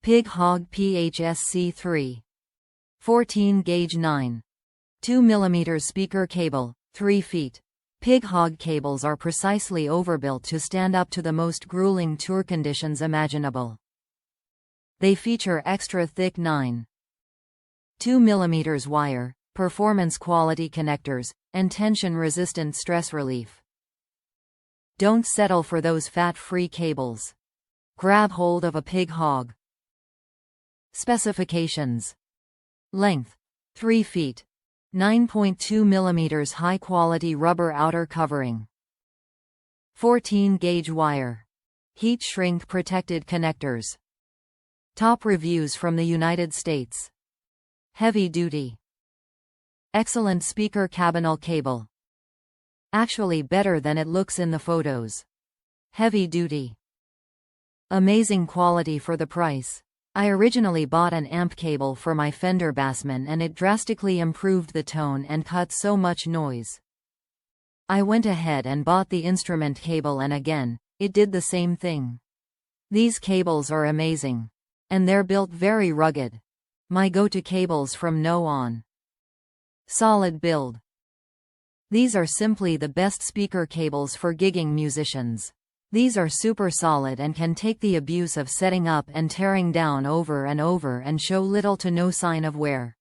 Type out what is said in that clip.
Pig Hog PHSC3. 14-gauge 9. 2 mm speaker cable, 3 feet. Pig Hog cables are precisely overbuilt to stand up to the most grueling tour conditions imaginable. They feature extra thick 9. 2 mm wire, performance quality connectors, and tension-resistant stress relief. Don't settle for those fat-free cables. Grab hold of a Pig Hog. Specifications. Length: 3 feet. 9.2 mm high-quality rubber outer covering. 14-gauge wire. Heat shrink protected connectors. Top reviews from the United States. Heavy duty. Excellent speaker cabinel cable. Actually better than it looks in the photos. Heavy duty. Amazing quality for the price. I originally bought an amp cable for my Fender bassman and it drastically improved the tone and cut so much noise. I went ahead and bought the instrument cable and again, it did the same thing. These cables are amazing. And they're built very rugged. My go-to cables from now on. Solid build. These are simply the best speaker cables for gigging musicians. These are super solid and can take the abuse of setting up and tearing down over and over and show little to no sign of wear.